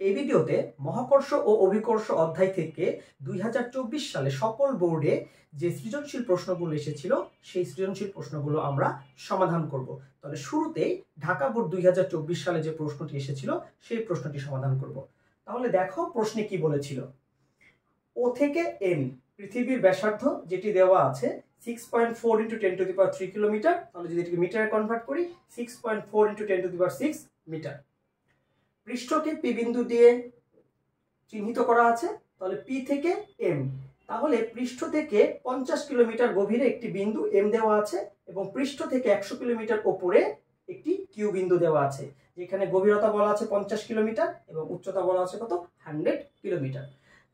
এই ভিডিওতে মহাকর্ষ ও অভিকর্ষ অধ্যায় থেকে 2024 সালে সকল বোর্ডে যে সৃজনশীল প্রশ্নগুলো এসেছিল সেই সৃজনশীল প্রশ্নগুলো আমরা সমাধান করব। তাহলে শুরুতেই ঢাকা বোর্ড 2024 সালে যে প্রশ্নটি এসেছিল সেই প্রশ্নটি সমাধান করব। তাহলে দেখো প্রশ্নে কি বলেছিল। ও থেকে এন পৃথিবীর ব্যাসার্ধ যেটি দেওয়া আছে 6.4 × 10⁻³ কিলোমিটার। তাহলে যদি এটিকে মিটারে কনভার্ট করি 6.4 × 10⁶ মিটার। পৃষ্ঠকে পি বিন্দু দিয়ে চিহ্নিত করা আছে। তাহলে পি থেকে এম, তাহলে পৃষ্ঠ থেকে 50 কিলোমিটার গভীরে একটি বিন্দু এম দেওয়া আছে এবং পৃষ্ঠ থেকে 100 কিলোমিটার উপরে একটি কিউ বিন্দু দেওয়া আছে, যেখানে গভীরতা বলা আছে 50 কিলোমিটার এবং উচ্চতা বলা আছে কত 100 কিলোমিটার।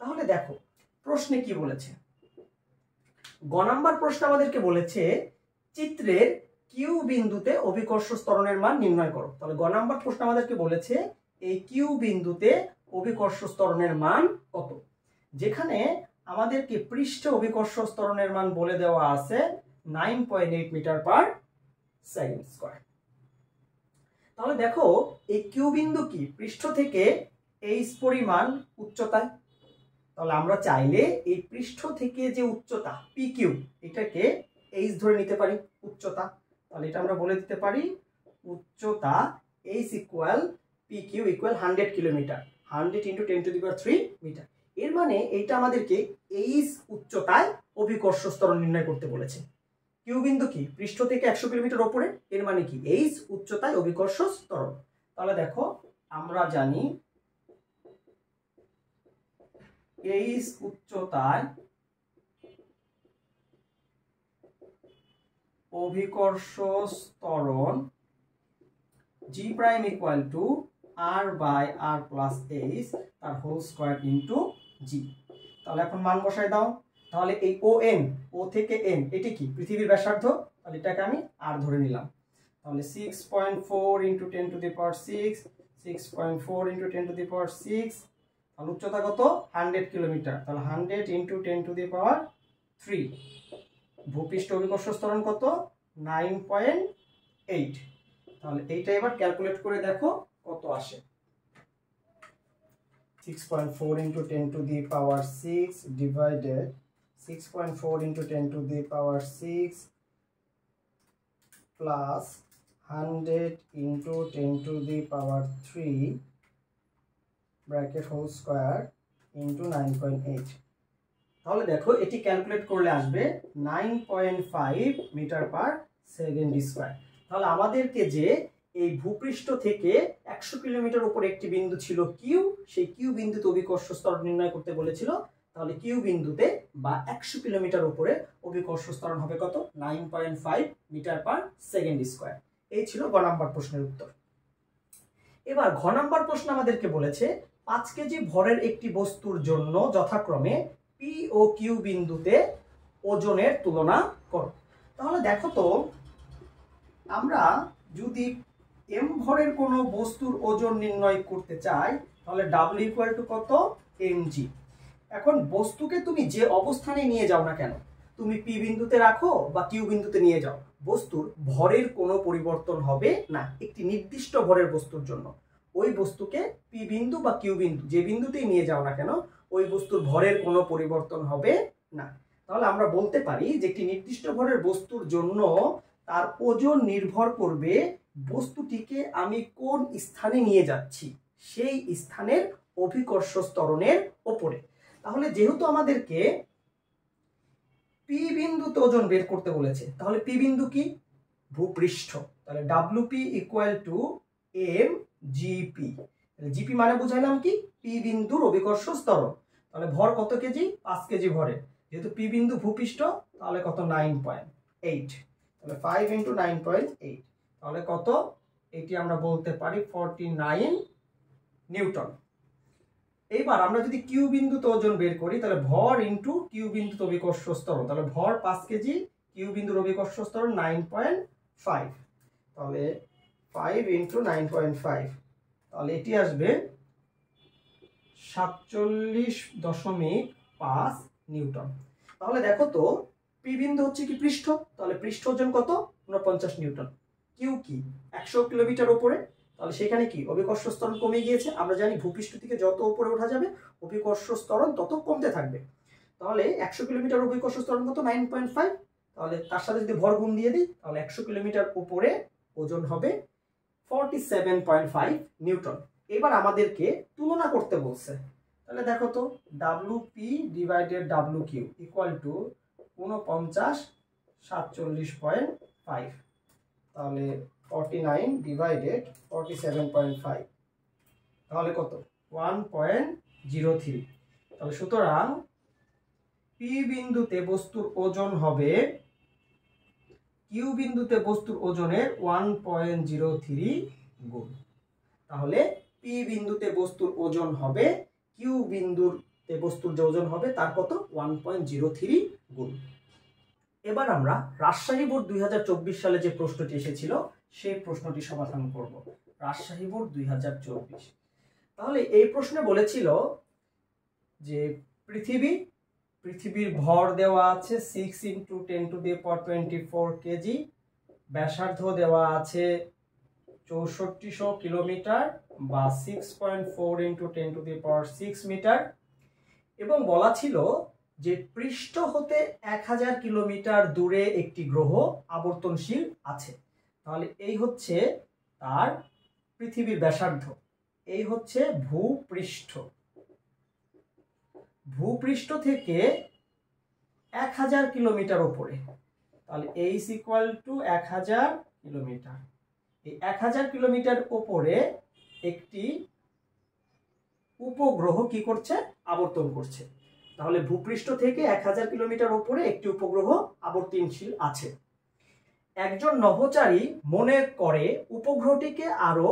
তাহলে দেখো প্রশ্নে কি বলেছে। গ নাম্বার প্রশ্ন আমাদেরকে বলেছে চিত্রের কিউ বিন্দুতে অভিকর্ষ ত্বরণের মান নির্ণয় করো। তাহলে গ নাম্বার প্রশ্ন আমাদেরকে বলেছে এই কিউ বিন্দুতে অভিকর্ষ ত্বরণের মান কত, যেখানে আমাদেরকে পৃষ্ঠে অভিকর্ষ ত্বরণের মান বলে দেওয়া আছে 9.8 মিটার/সেকেন্ড স্কয়ার। তাহলে দেখো এই কিউ বিন্দু কি পৃষ্ঠ থেকে এইচ পরিমাণ উচ্চতায়। তাহলে আমরা চাইলে এই পৃষ্ঠ থেকে যে উচ্চতা পি কিউ এটাকে এইচ ধরে নিতে পারি উচ্চতা। তাহলে এটা আমরা বলে দিতে পারি উচ্চতা H equal P Q equal 100 kilometre, 100 × 10⁻³ metre. এর মানে এইটা আমাদেরকে এইচ উচ্চতায় অভিকর্ষ ত্বরণ নির্ণয় করতে বলেছে। কিউ বিন্দু কি পৃষ্ঠ থেকে 100 কিলোমিটার উপরে, এর মানে কি এইচ উচ্চতায় অভিকর্ষ ত্বরণ। তাহলে দেখো আমরা জানি এইচ উচ্চতায় অভিকর্ষ ত্বরণ জি প্রাইম ইকুয়াল টু r/r+h তার হোল স্কয়ার ইনটু জি। তাহলে এখন মান বসাই দাও। তাহলে এই ও এন, ও থেকে এন এটি কি পৃথিবীর ব্যাসার্ধ, তাহলে এটাকে আমি আর ধরে নিলাম। তাহলে 6.4 × 10⁶, 6.4 × 10⁶, তাহলে উচ্চতা কত 100 কিলোমিটার। তাহলে 100 × 10⁻³ ভূপৃষ্ঠ অভিকর্ষ ত্বরণ কত 9.8। তাহলে এইটা এবার ক্যালকুলেট করে দেখো কত আসে। 6.4 × 10⁶ divided 6.4 × 10⁶ plus 100 × 10⁻³ bracket whole square into 9.8। তাহলে দেখো এটি ক্যালকুলেট করলে আসবে 9.5 মিটার/সেকেন্ড স্কয়ার। তাহলে আমাদেরকে যে এই ভূপৃষ্ঠ থেকে 100 কিলোমিটার উপরে একটি বিন্দু ছিল কিউ, সেই কিউ বিন্দুতে অভিকর্ষ ত্বরণ নির্ণয় করতে বলেছিল। তাহলে কিউ বিন্দুতে বা 100 কিলোমিটার উপরে অভিকর্ষ ত্বরণ হবে কত 9.5 মিটার/সেকেন্ড স্কয়ার। এই ছিল গ নাম্বার প্রশ্নের উত্তর। এবার ঘ নাম্বার প্রশ্ন আমাদেরকে বলেছে 5 কেজি ভরের একটি বস্তুর জন্য যথাক্রমে পি ও কিউ বিন্দুতে ওজনের তুলনা করো। তাহলে দেখো তো আমরা যদি এম ভরের কোনো বস্তুর ওজন নির্ণয় করতে চাই তাহলে ডাব্লিউ ইকুয়াল টু কত mg। এখন বস্তুকে তুমি যে অবস্থানে নিয়ে যাও না কেন, তুমি পি বিন্দুতে রাখো বা কিউ বিন্দুতে নিয়ে যাও, বস্তুর ভরের কোনো পরিবর্তন হবে না। একটি নির্দিষ্ট ভরের বস্তুর জন্য ওই বস্তুকে পি বিন্দু বা কিউ বিন্দু যে বিন্দুতেই নিয়ে যাও না কেন ওই বস্তুর ভরের কোনো পরিবর্তন হবে না। তাহলে আমরা বলতে পারি যে একটি নির্দিষ্ট ভরের বস্তুর জন্য তার ওজন নির্ভর করবে বস্তুটিকে আমি কোন স্থানে নিয়ে যাচ্ছি সেই স্থানের অভিকর্ষ ত্বরণের উপরে। তাহলে যেহেতু আমাদেরকে পি বিন্দুতে ওজন বের করতে বলেছে, তাহলে পি বিন্দু কি ভূপৃষ্ঠ। তাহলে WP equal to M GP. GP মানে বুঝাইলাম কি পি বিন্দুর অভিকর্ষ ত্বরণ। তাহলে ভর কত কেজি 5 কেজি ভরের, যেহেতু পি বিন্দু ভূপৃষ্ঠ তাহলে কত 9.8। তাহলে 5 × 9.8 তাহলে কত, এটি আমরা বলতে পারি 49 নিউটন। এইবার আমরা যদি কিউ বিন্দুতে ওজন বের করি তাহলে ভর ইনটু কিউ বিন্দুতে অভিকর্ষ ত্বরণ। তাহলে ভর 5 কেজি, কিউ বিন্দুর অভিকর্ষ ত্বরণ 9.5। তাহলে 5 × 9.5 তাহলে এটি আসবে 47.5 নিউটন। তাহলে দেখো তো পি বিন্দু হচ্ছে কি পৃষ্ঠ, তাহলে পৃষ্ঠ ওজন কত 49 নিউটন। কিউ কি 100 কিলোমিটার উপরে, তাহলে সেখানে কি অভিকর্ষ ত্বরণ কমে গিয়েছে। আমরা জানি ভূপৃষ্ঠ থেকে যত উপরে ওঠা যাবে অভিকর্ষ ত্বরণ তত কমতে থাকবে। তাহলে 100 কিলোমিটার অভিকর্ষ ত্বরণ কত 9.5, তাহলে তার সাথে যদি ভর গুণ দিয়ে দিই তাহলে 100 কিলোমিটার উপরে ওজন হবে 47.5 নিউটন। এবার আমাদেরকে তুলনা করতে বলছে, তাহলে দেখো তো WP divided WQ equal to 49 47.5, তাহলে 49 ডিভাইডেড 47.5 তাহলে কত 1.03। তাহলে সুতরাং পি বিন্দুতে বস্তুর ওজন হবে কিউ বিন্দুতে বস্তুর ওজনের 1.03 গুণ। তাহলে পি বিন্দুতে বস্তুর ওজন হবে কিউ বিন্দুতে বস্তুর যে ওজন হবে তার কত 1.03 গুণ। এবার আমরা রাজশাহী বোর্ড 2024 সালে যে প্রশ্নটি এসেছিল সেই প্রশ্নটি সমাধান করব। রাজশাহী বোর্ড 2024। তাহলে এই প্রশ্নে বলেছিল যে পৃথিবীর ভর দেওয়া আছে 6 × 10⁻24 কেজি, ব্যাসার্ধ দেওয়া আছে 6400 কিলোমিটার বা 6.4 × 10⁶ মিটার, এবং বলা ছিল যে পৃষ্ঠ হতে 1000 কিলোমিটার দূরে একটি গ্রহ আবর্তনশীল আছে। তাহলে এই হচ্ছে তার পৃথিবীর ব্যাসার্ধ, এই হচ্ছে ভূপৃষ্ঠ থেকে 1000 কিলোমিটার উপরে, তাহলে h = 1000 কিলোমিটার। এই 1000 কিলোমিটার উপরে একটি উপগ্রহ কি করছে আবর্তন করছে। তাহলে ভূপৃষ্ঠ থেকে 1000 কিলোমিটার উপরে একটি উপগ্রহ আবর্তনশীল আছে। একজন নভোচারী মনে করে উপগ্রহটিকে আরো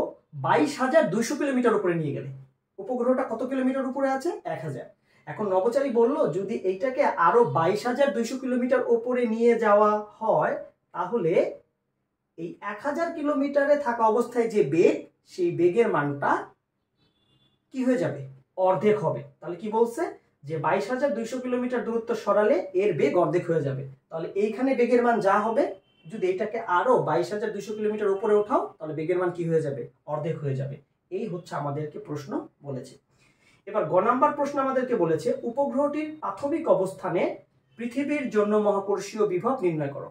22,200 কিলোমিটার উপরে নিয়ে গেলে, উপগ্রহটা কত কিলোমিটার উপরে আছে 1000। এখন নভোচারী বলল যদি এইটাকে আরো 22,200 কিলোমিটার উপরে নিয়ে যাওয়া হয় তাহলে এই 1000 কিলোমিটারে থাকা অবস্থায় যে বেগ সেই বেগের মানটা কি হয়ে যাবে অর্ধেক হবে। তাহলে কি বলছে যে 22,200 কিলোমিটার দূরত্ব সরালে এর বেগ অর্ধেক হয়ে যাবে। তাহলে এইখানে বেগের মান যা হবে যদি এটাকে আরো 22,200 কিলোমিটার উপরে ওঠাও তাহলে বেগের মান কি হয়ে যাবে অর্ধেক হয়ে যাবে। এই হচ্ছে আমাদেরকে প্রশ্ন বলেছে। এবার গ নাম্বার প্রশ্ন আমাদেরকে বলেছে উপগ্রহটির প্রাথমিক অবস্থানে পৃথিবীর জন্য মহাকর্ষীয় বিভব নির্ণয় করো।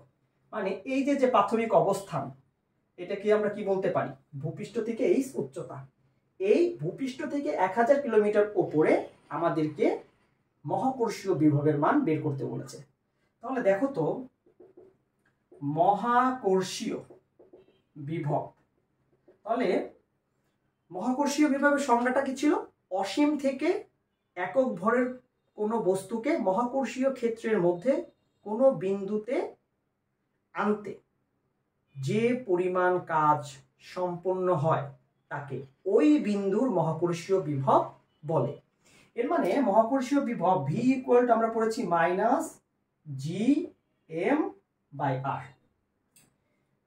মানে এই যে প্রাথমিক অবস্থান এটা কি আমরা কি বলতে পারি ভূপৃষ্ঠ থেকে এই উচ্চতা, এই ভূপৃষ্ঠ থেকে 1000 কিলোমিটার উপরে আমাদেরকে মহাকর্ষীয় বিভবের মান বের করতে বলেছে। তাহলে দেখো তো মহাকর্ষীয় বিভব, তাহলে মহাকর্ষীয় বিভবের সংজ্ঞাটা কি ছিল অসীম থেকে একক ভরের কোনো বস্তুকে মহাকর্ষীয় ক্ষেত্রের মধ্যে কোনো বিন্দুতে আনতে যে পরিমাণ কাজ সম্পন্ন হয় তাকে ওই বিন্দুর মহাকর্ষীয় বিভব বলে। এর মানে মহাকর্ষীয় বিভব V = আমরা পড়েছি -Gm/r।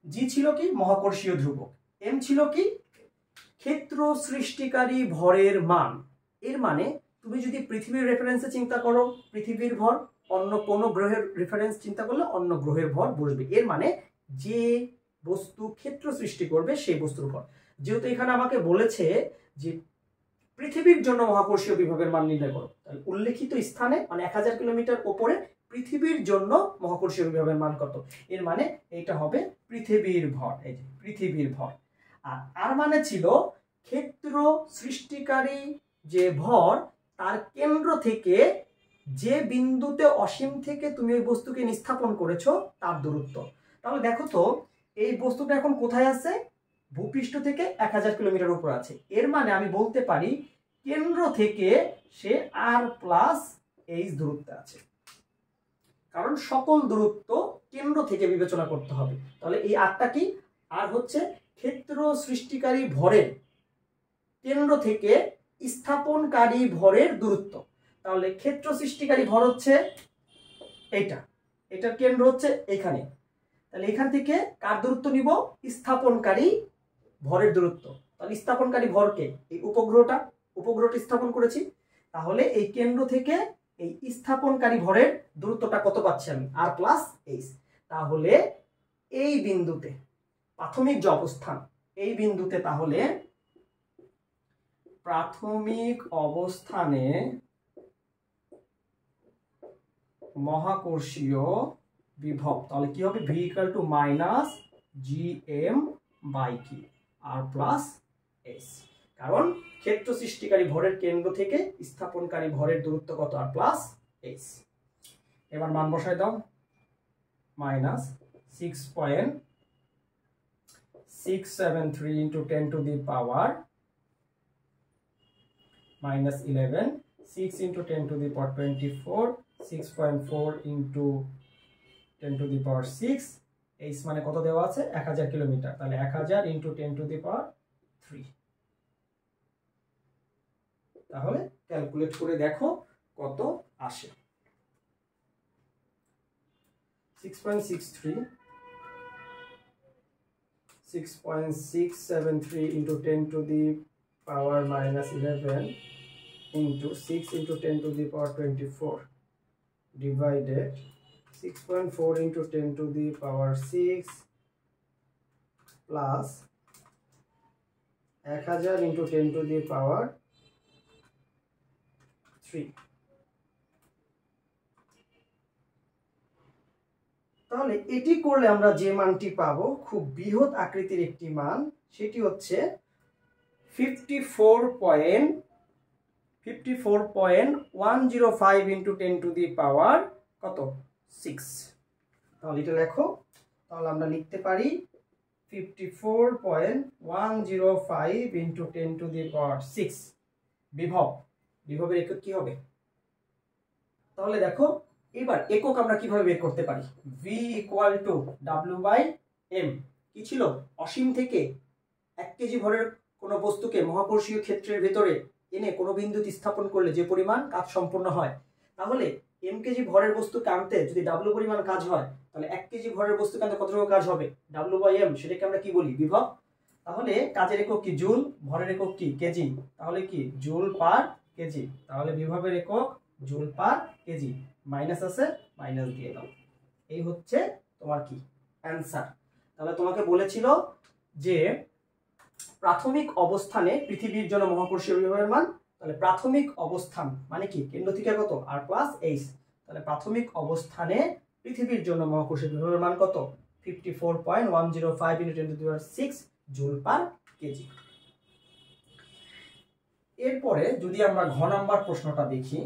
G ছিল কি মহাকর্ষীয় ধ্রুবক, M ছিল কি ক্ষেত্র সৃষ্টিকারী ভরের মান। এর মানে তুমি যদি পৃথিবীর রেফারেন্সে চিন্তা করো পৃথিবীর ভর, অন্য কোন গ্রহের রেফারেন্স চিন্তা করলে অন্য গ্রহের ভর বসবে। এর মানে যে বস্তু ক্ষেত্র সৃষ্টি করবে সেই বস্তুর ভর। যেহেতু এখানে আমাকে বলেছে যে পৃথিবীর জন্য মহাকর্ষীয় বিভবের মান নির্ণয় করো, তাহলে উল্লেখিত স্থানে মানে 1000 কিলোমিটার উপরে পৃথিবীর জন্য মহাকর্ষীয় বিভবের মান কত, এর মানে এইটা হবে পৃথিবীর ভর। এই যে পৃথিবীর ভর। আর মানে ছিল ক্ষেত্র সৃষ্টিকারী যে ভর তার কেন্দ্র থেকে যে বিন্দুতে অসীম থেকে তুমি ওই বস্তুকে স্থাপন করেছো তার দূরত্ব। তাহলে দেখো তো এই বস্তুটা এখন কোথায় আছে ভূপৃষ্ঠ থেকে 1000 কিলোমিটার উপর আছে। এর মানে আমি বলতে পারি কেন্দ্র থেকে সে r+h দূরত্বে আছে, কারণ সকল দূরত্ব কেন্দ্র থেকে বিবেচনা করতে হবে। তাহলে এই rটা কি আর হচ্ছে ক্ষেত্র সৃষ্টিকারী ভরের কেন্দ্র থেকে স্থাপনকারী ভরের দূরত্ব। তাহলে ক্ষেত্র সৃষ্টিকারী ভর হচ্ছে এইটা, এটার কেন্দ্র হচ্ছে এখানে, তাহলে এখান থেকে কার দূরত্ব নিব স্থাপনকারী ভরের দূরত্ব। তাহলে স্থাপনকারী ভরকে এই উপগ্রহটি স্থাপন করেছি, তাহলে এই কেন্দ্র থেকে এই স্থাপনকারী ভরের দূরত্বটা কত পাচ্ছি আমি r+h। তাহলে এই বিন্দুতে প্রাথমিক যে অবস্থান এই বিন্দুতে তাহলে প্রাথমিক অবস্থানে মহাকর্ষীয় বিভব তাহলে কি হবে V equal to minus GM by কি আর প্লাস এস, কারণ ক্ষেত্র সৃষ্টিকারী ভরের কেন্দ্র থেকে স্থাপনকারী ভরের দূরত্ব কত আর প্লাস এস। এবার মান বসায় দাও, minus 6.673 into 10 to the power minus 11, 6 into 10 to the power 24, 6.4 into 10 to the power 6, H মানে কত দেওয়া আছে 1000 কিলোমিটার, তাহলে 1000 into 10 to the power 3। তাহলে ক্যালকুলেট করে দেখো কত আসে। 6.63 6.673 into 10 to the power minus 11 into 6 into 10 to the power 24 divided 6.4 into 10 to the power 6 plus 1000 into 10 to the power 3। তাহলে এটি করলে আমরা যে মানটি পাবো খুব বৃহৎ আকৃতির একটি মান, সেটি হচ্ছে 54.105 into 10 to the power কত 6। তাহলে এটা লেখো, তাহলে আমরা লিখতে পারি 54.105 into 10 to the power 6 বিভবের একক কি হবে। তাহলে দেখো এবার একক আমরা কিভাবে বের করতে পারি, v equal to w by m কি ছিল, অসীম থেকে 1 কেজি ভরের কোনো বস্তুকে মহাকর্ষীয় ক্ষেত্রের ভেতরে এনে কোনো বিন্দুতে স্থাপন করলে যে পরিমাণ কাজ সম্পূর্ণ হয়, তাহলে m কেজি ভরের বস্তুকে আনতে যদি w পরিমাণ কাজ হয়, তাহলে 1 কেজি ভরের বস্তুকে আনতে কতটুকু কাজ হবে w বাই m, সেটাকে আমরা কি বলি বিভব। তাহলে কাজের একক কি জুল, ভরের একক কি কেজি, তাহলে কি জুল পার কেজি, তাহলে বিভবের একক জুল পার কেজি, মাইনাস আছে মাইনাস দিয়ে দাও, এই হচ্ছে তোমার কি অ্যানসার। তাহলে তোমাকে বলেছিল যে প্রাথমিক অবস্থানে পৃথিবীর জন্য মহাকর্ষীয় বিভবের মান, তাহলে প্রাথমিক অবস্থান মানে কি কেন্দ্র থেকে কত আর প্লাস এইচ, তাহলে প্রাথমিক অবস্থানে পৃথিবীর জন্য মহাকর্ষীয় বিভবের মান কত 54.105 into 10 to the power 6 joule per KG. এরপরে যদি আমরা ঘ নাম্বার প্রশ্নটা দেখি,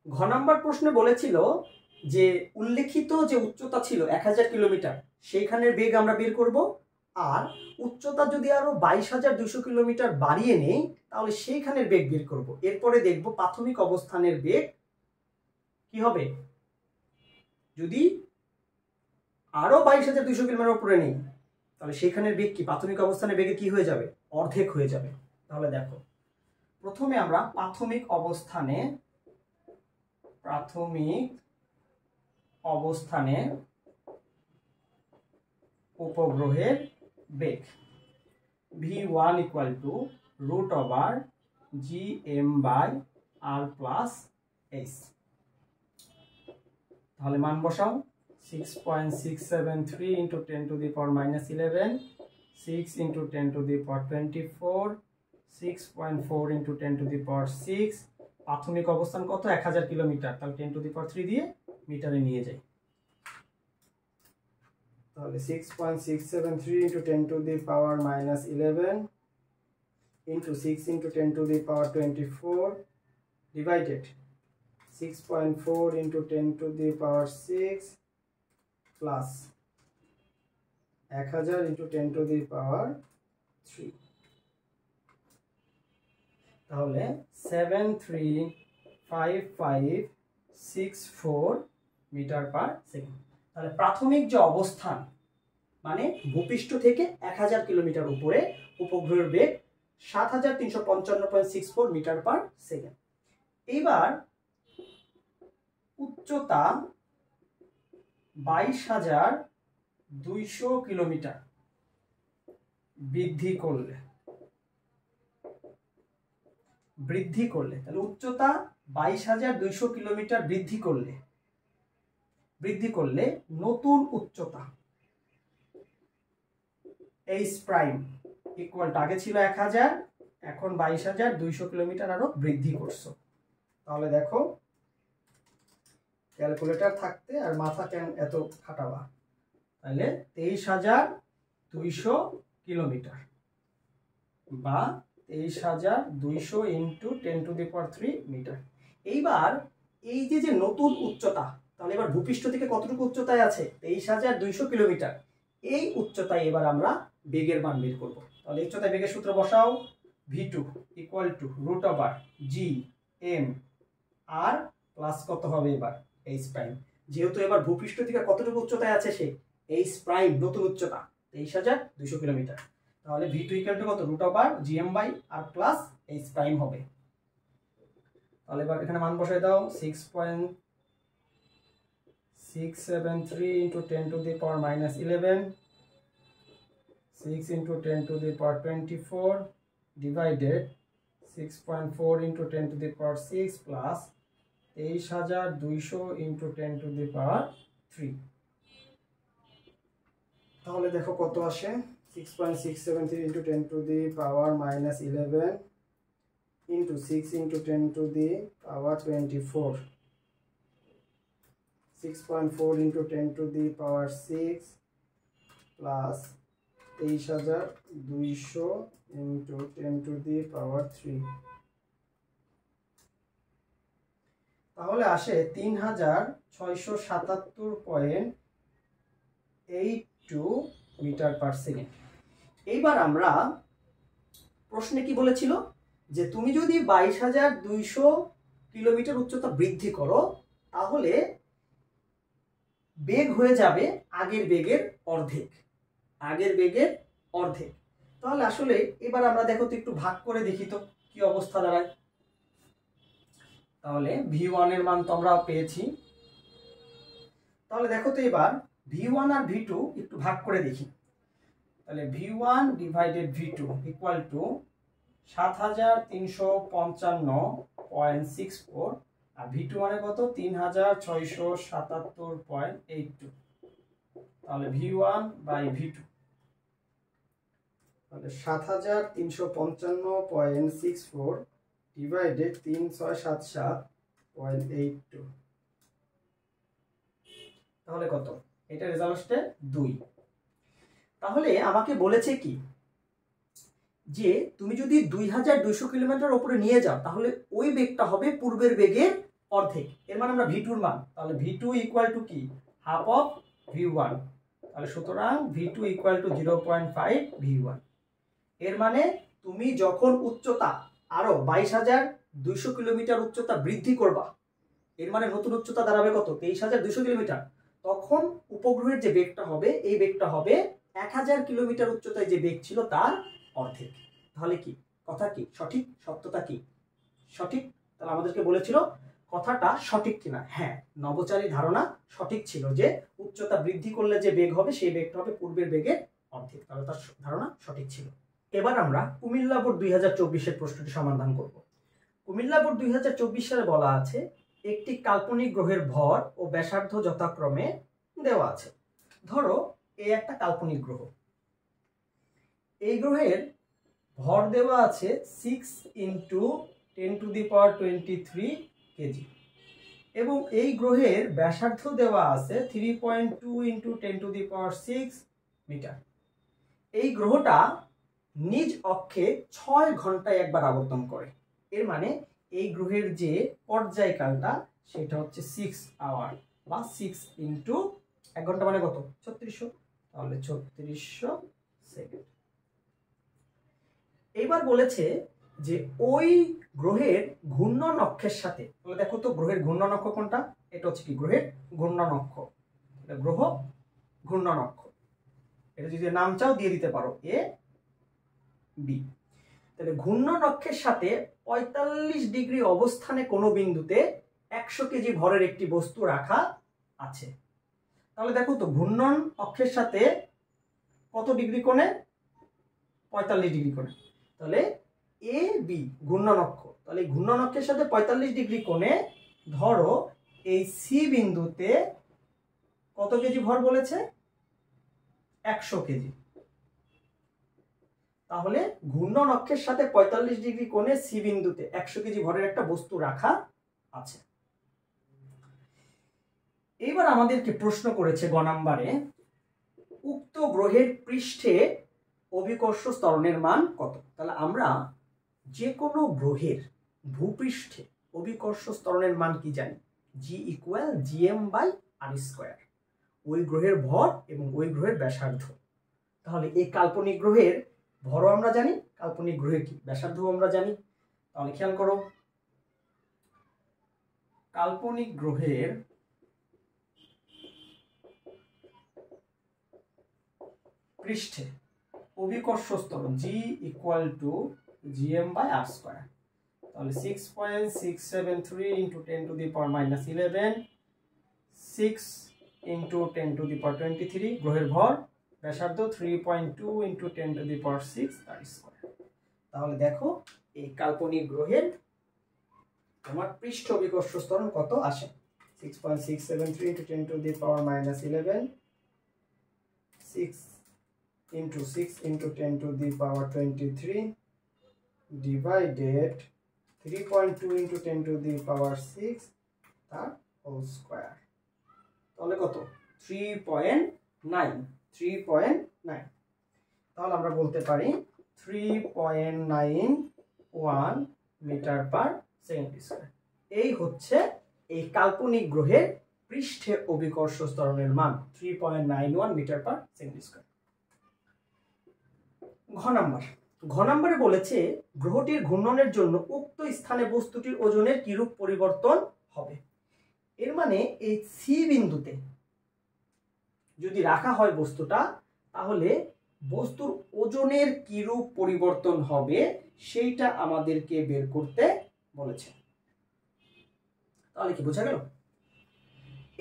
ঘ নাম্বার প্রশ্নে বলেছিল যে উল্লেখিত যে উচ্চতা ছিল 1000 কিলোমিটার সেইখানের বেগ আমরা বের করব, আর উচ্চতা যদি আরো 22,200 কিলোমিটার বাড়িয়ে নেই তাহলে সেইখানের বেগ বের করব। এরপরে দেখব প্রাথমিক অবস্থানের বেগ কি হবে, যদি আরো 22,200 কিলোমিটার উপরে নেই তাহলে সেইখানের বেগ কি প্রাথমিক অবস্থানের বেগে কি হয়ে যাবে অর্ধেক হয়ে যাবে। তাহলে দেখো প্রথমে আমরা প্রাথমিক অবস্থানে উপগ্রহের বেগ v1 equal to root over gm by r plus s। তাহলে মান বসাও 6.673 into 10 to the power minus 11, 6 into 10 to the power 24, 6.4 into 10 to the power 6, প্রাথমিক অবস্থান কত 1000 কিলোমিটার, তাহলে 10 to the power 3 দিয়ে মিটারে নিয়ে যাই, তাহলে 6.673 into 10 to the power minus 11 into 6 into 10 to the power 24 divided 6.4 into 10 to the power 6 plus 1000 into 10 to the power 3, তাহলে 735,564 মিটার পার সেকেন্ড। তাহলে প্রাথমিক যে অবস্থান মানে ভূপৃষ্ঠ থেকে 1000 কিলোমিটার উপরে উপগ্রহের বেগ 7355.64 মিটার পার সেকেন্ড। এইবার উচ্চতা 22,200 কিলোমিটার বৃদ্ধি করলে বৃদ্ধি করলে, তাহলে উচ্চতা 22,200 কিলোমিটার বৃদ্ধি করলে নতুন উচ্চতা এইচ প্রাইম ইকুয়াল টু, আগে ছিল 1000, এখন 22,200 কিলোমিটার আরো বৃদ্ধি করছো। তাহলে দেখো ক্যালকুলেটর থাকতে আর মাথা কেন এত খাটাবা, তাহলে 23,200 কিলোমিটার বা 23,200 ইন্টু 10⁻³ মিটার। এইবার এই যে নতুন উচ্চতা, তাহলে এবার ভূপৃষ্ঠ থেকে কতটুকু উচ্চতায় আছে? 23,200 কিলোমিটার। এই উচ্চতায় এবার আমরা বেগের মান বের করব। তাহলে উচ্চতায় বেগের সূত্র বসাও, v2 equal to √g(m) R plus কত হবে এবার h প্রাইম, যেহেতু এবার ভূপৃষ্ঠ থেকে কতটুকু উচ্চতায় আছে সে, h প্রাইম নতুন উচ্চতা 23,200 কিলোমিটার। তাহলে v2 ইকুয়াল টু কত? √gm আর প্লাস h প্রাইম হবে। তাহলে এবার এখানে মান বসাই দাও, 6.673 into 10⁻11, 6 into 10⁻24 divided 6.4 into 10⁻6 plus 23,200 into 10⁻3। তাহলে দেখো কত আসে, 6.673 into 10⁻11 into 6 into 10⁻24, 6.4 into 10⁻6 plus 23,200 into 10⁻3, তাহলে আসে 3,677.82 মিটার পার সেকেন্ড। এইবার আমরা প্রশ্নে কি বলেছিল যে তুমি যদি 22,200 কিলোমিটার উচ্চতা বৃদ্ধি করো তাহলে বেগ হয়ে যাবে আগের বেগের অর্ধেক, তাহলে আসলে এবার আমরা দেখো তো একটু ভাগ করে দেখি তো কি অবস্থা দাঁড়ায়। তাহলে v1 এর মান তো আমরা পেয়েছি, তাহলে দেখো তো এবার v1 আর v2 একটু ভাগ করে দেখি। তাহলে v1 divided v2 equal to 7,355.64 R v2 মানে কত? 3,677.82। তাহলে v1 বাই v2, তাহলে 7,355.64 ডিভাইডেড 3,677.82, তাহলে কত? এটা রেজাল্ট আসছে 2। তাহলে আমাকে বলেছে কি যে তুমি যদি 2,200 কিলোমিটার উপরে নিয়ে যাও তাহলে ওই বেগটা হবে পূর্বের বেগের অর্ধেক। এর মানে আমরা v2 এর মান, তাহলে v2 ইকুয়াল টু কি? Half of v1। তাহলে সুতরাং v2 ইকুয়াল টু 0.5 v1। এর মানে তুমি যখন উচ্চতা আরো 22,200 কিলোমিটার উচ্চতা বৃদ্ধি করবা, এর মানে নতুন উচ্চতা দাঁড়াবে কত? 23,200 কিলোমিটার। তখন উপগ্রহের যে বেগটা হবে এই বেগটা হবে 1,000 কিলোমিটার উচ্চতায় যে বেগ ছিল তার অর্ধেক। তাহলে কি কথা কি সঠিক? সত্যতা কি সঠিক? তাহলে আমাদেরকে বলেছিল কথাটা সঠিক কিনা। হ্যাঁ, নভোচারী ধারণা সঠিক ছিল যে উচ্চতা বৃদ্ধি করলে যে বেগ হবে সেই বেগটা হবে পূর্বের বেগের অর্ধেক, তাহলে তার ধারণা সঠিক ছিল। এবার আমরা কুমিল্লা বোর্ড 2024-এর প্রশ্নটি সমাধান করব। কুমিল্লা বোর্ড 2024 সালে বলা আছে একটি কাল্পনিক গ্রহের ভর ও ব্যাসার্ধ যথাক্রমে দেওয়া আছে। ধরো এই একটা কাল্পনিক গ্রহ, এই গ্রহের ভর দেওয়া আছে 6 ইন্টু 10⁻23 কেজি এবং এই গ্রহের ব্যাসার্ধ দেওয়া আছে 3.2 ইন্টু 10⁻6 মিটার। এই গ্রহটা নিজ অক্ষে 6 ঘন্টায় একবার আবর্তন করে। এর মানে এই গ্রহের যে পর্যায়কালটা সেটা হচ্ছে 6 আওয়ার বা 6 ইন্টু 1 ঘন্টা মানে কত? 3600, তাহলে 3600 সেকেন্ড। এইবার বলেছে যে ওই গ্রহের ঘূর্ণন অক্ষের সাথে, তাহলে দেখো তো গ্রহের ঘূর্ণন অক্ষ কোনটা? এটা হচ্ছে কি? গ্রহের ঘূর্ণন অক্ষ, গ্রহ ঘূর্ণন অক্ষ। এটা যদি নাম চাও দিয়ে দিতে পারো এ বি। তাহলে ঘূর্ণন অক্ষের সাথে 45 ডিগ্রি অবস্থানে কোনো বিন্দুতে 100 কেজি ভরের একটি বস্তু রাখা আছে। তাহলে দেখো তো ঘূর্ণন অক্ষের সাথে কত ডিগ্রি কোণে? 45 ডিগ্রি কোণে। তাহলে এ বি ঘূর্ণনক্ষ, তাহলে এই ঘূর্ণনক্ষের সাথে 45 ডিগ্রি কোণে ধরো এই সি বিন্দুতে কত কেজি ভর বলেছে? 100 কেজি। তাহলে ঘূর্ণনক্ষের সাথে 45 ডিগ্রি কোণে সি বিন্দুতে 100 কেজি ভরের একটা বস্তু রাখা আছে। এবার আমাদেরকে প্রশ্ন করেছে গ নাম্বারে, উক্ত গ্রহের পৃষ্ঠে অভিকর্ষ ত্বরণের মান কত? তাহলে আমরা যে কোনো গ্রহের ভূপৃষ্ঠে অভিকর্ষ ত্বরণের মান কি জানি? জি ইকুয়াল gm/r², ওই গ্রহের ভর এবং ওই গ্রহের ব্যাসার্ধ। তাহলে এই কাল্পনিক গ্রহের ভরও আমরা জানি, কাল্পনিক গ্রহের কি ব্যাসার্ধও আমরা জানি। তাহলে খেয়াল করো, কাল্পনিক গ্রহের পৃষ্ঠে অভিকর্ষ ত্বরণ জি ইকুয়াল টু gm/r²। তাহলে 6.673 × 10⁻11, 6 × 10⁻23 গ্রহের ভর, ব্যাসার্ধ 3.2 × 10⁶, তার স্কয়ার। তাহলে দেখো এই কাল্পনিক গ্রহের আমার পৃষ্ঠ অভিকর্ষ ত্বরণ কত আসে? 6.673 × 10⁻11, 6 × 6 × 10⁻23 divided 3.2 × 10⁻6 তার হোল স্কয়ার। তাহলে কত? 3.9। তাহলে আমরা বলতে পারি 3.91 মিটার/সেকেন্ড²। এই হচ্ছে এই কাল্পনিক গ্রহের পৃষ্ঠে অভিকর্ষ ত্বরণের মান 3.91 মিটার/সেকেন্ড²। ঘ নাম্বারে বলেছে গ্রহটির ঘূর্ণনের জন্য উক্ত স্থানে বস্তুটির ওজনের কিরূপ পরিবর্তন হবে। এর মানে এই সি বিন্দুতে যদি রাখা হয় বস্তুটা, তাহলে বস্তুর ওজনের কিরূপ পরিবর্তন হবে সেইটা আমাদেরকে বের করতে বলেছে। তাহলে কি বোঝা গেল?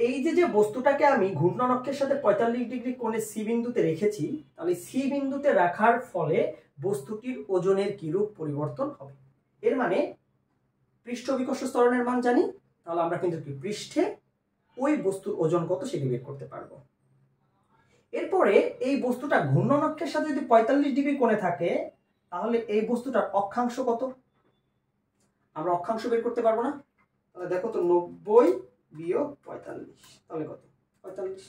এই যে বস্তুটাকে আমি ঘূর্ণনক্ষের সাথে 45 ডিগ্রি কোণে সি বিন্দুতে রেখেছি, তাহলে সি বিন্দুতে রাখার ফলে বস্তুটির ওজনের কিরূপ পরিবর্তন হবে। এর মানে পৃষ্ঠ অভিকর্ষ ত্বরণের মান জানি, তাহলে আমরা কিন্তু কি পৃষ্ঠে ওই বস্তুর ওজন কত সেটি বের করতে পারবো। এরপরে এই বস্তুটা ঘূর্ণনক্ষের সাথে যদি 45 ডিগ্রি কোণে থাকে, তাহলে এই বস্তুটার অক্ষাংশ কত? আমরা অক্ষাংশ বের করতে পারবো না? তাহলে দেখো তো 90 - 45, তাহলে কত? 45।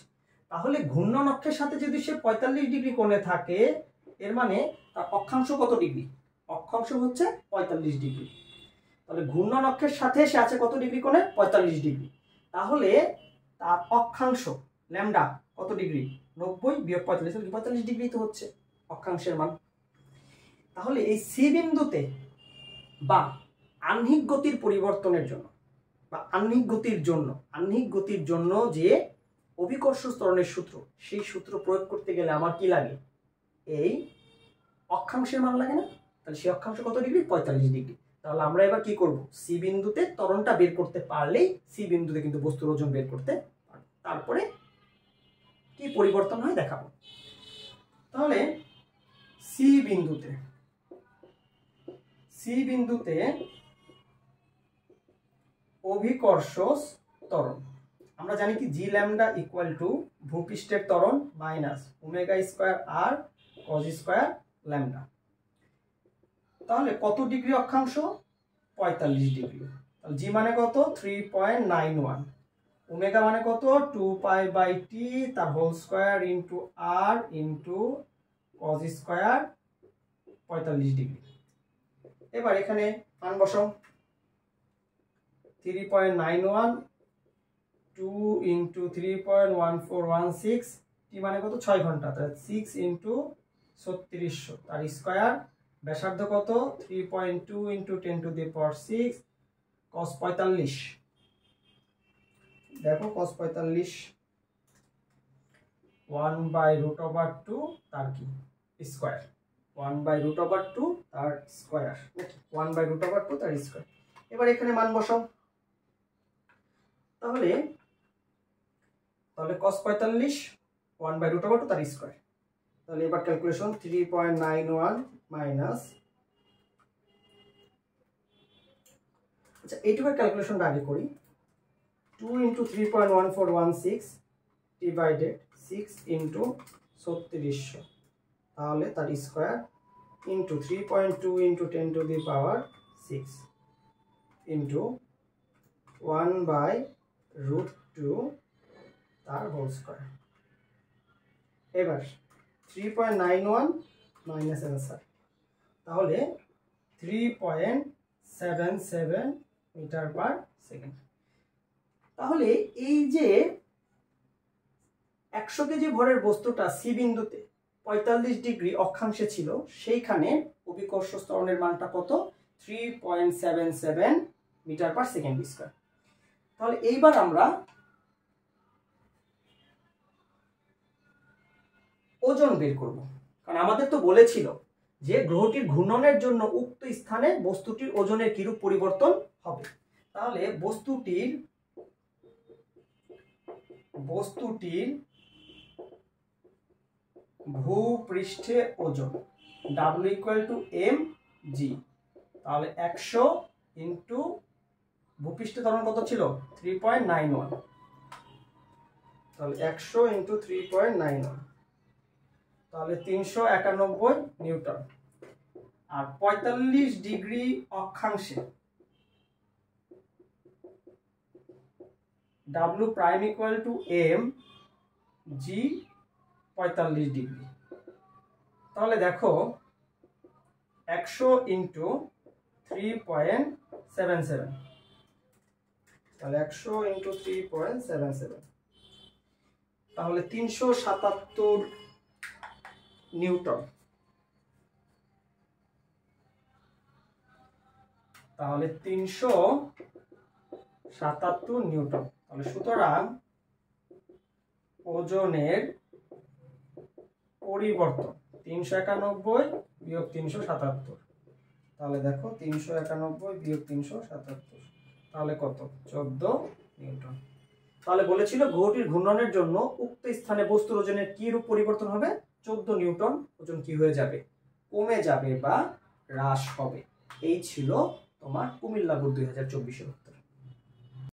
তাহলে ঘূর্ণনক্ষের সাথে যদি সে 45 ডিগ্রি কোণে থাকে, এর মানে তার অক্ষাংশ কত ডিগ্রি? অক্ষাংশ হচ্ছে 45 ডিগ্রি। তাহলে ঘূর্ণনক্ষের সাথে সে আছে কত ডিগ্রি কোণে? 45 ডিগ্রি। তাহলে তার অক্ষাংশ ল্যামডা কত ডিগ্রি? 90 - 45, 45 ডিগ্রি তো হচ্ছে অক্ষাংশের মান। তাহলে এই সি বিন্দুতে বা আহ্নিক গতির পরিবর্তনের জন্য বা আহ্নিক গতির জন্য যে অভিকর্ষ ত্বরণের সূত্র, সেই সূত্র প্রয়োগ করতে গেলে আমার কি লাগে? এই অক্ষাংশের মান লাগে না? তাহলে সেই অক্ষাংশ কত ডিগ্রি? 45 ডিগ্রি। তাহলে আমরা এবার কি করব? সি বিন্দুতে ত্বরণটা বের করতে পারলেই সি বিন্দুতে কিন্তু বস্তুর ওজন বের করতে পারব। তারপরে কি পরিবর্তন হয় দেখাবো। তাহলে সি বিন্দুতে অভিকর্ষ ত্বরণ আমরা জানি কি জি ল্যামডা ইকুয়াল টু ভূপৃষ্ঠের ত্বরণ মাইনাস ω² cos² ল্যামডা। তাহলে কত ডিগ্রি অক্ষাংশ? 45 ডিগ্রি। তাহলে জি মানে কত? 3.91। ওমেগা মানে কত? 2π/t তার whole square into r into cos² 45 degree. এবার এখানে মান বসাও। 3.91 2 ইনটু 3.1416, টি মানে কত? 6 ঘন্টা। তাহলে 6 ইনটু 3600 তার স্কয়ার। ব্যাসার্ধ কত? 3.2 ইনটু 10⁶ cos 45। দেখো cos 45 1/√2 তার কি স্কয়ার, 1/√2 তার স্কয়ার, 1/√2 তার স্কয়ার। এবার এখানে মান বসাও। তাহলে cos 45 1/√2 তার স্কয়ার। তাহলে এবার ক্যালকুলেশন 3.91 মাইনাস আচ্ছা, এইটুকুর ক্যালকুলেশনটা আগে করি। 2 × 3.1416 ডিভাইডেড 6 × 3600, তাহলে তার স্কোয়ার ইন্টু 3.2 × 10⁻6 ইন্টু 1/√2 তার হোল স্কোয়ার। এবার 3.91 মাইনাস অ্যান্সার, তাহলে 3.77 মিটার পার সেকেন্ড। তাহলে এই যে 100 কেজি ভরের বস্তুটা সি বিন্দুতে 45 ডিগ্রি অক্ষাংশে ছিল, সেইখানে অভিকর্ষ ত্বরণের মানটা কত? 3.77 মিটার পার সেকেন্ড স্কয়ার। তাহলে এইবার আমরা ওজন বের করব, কারণ আমাদের তো বলেছিল যে গ্রহটির ঘূর্ণনের জন্য উক্ত স্থানে বস্তুটির ওজনের কিরূপ পরিবর্তন হবে। তাহলে বস্তুটির ভূপৃষ্ঠে ওজন W = mg, তাহলে 100 ইন্টু ভূপৃষ্ঠে ত্বরণ কত ছিল? 3.91, তাহলে 100 ইন্টু 3.91, তাহলে 391 নিউটন। আর 45 ডিগ্রি অক্ষাংশে W prime = m g 45 degree, তাহলে দেখো 100 ইন্টু 3.77, তাহলে 100 ইন্টু 3.77, তাহলে 377 নিউটন। তাহলে 377 নিউটন। তাহলে সুতরাং ওজনের পরিবর্তন 391 বিয়োগ 377, তাহলে দেখো 391 বিয়োগ 377, তাহলে কত? 14 নিউটন। তাহলে বলেছিল গ্রহটির ঘূর্ণনের জন্য উক্ত স্থানে বস্তুর ওজনের কি রূপ পরিবর্তন হবে? 14 নিউটন ওজন কি হয়ে যাবে? কমে যাবে বা হ্রাস হবে। এই ছিল তোমার কুমিল্লা বোর্ড 2024-এর।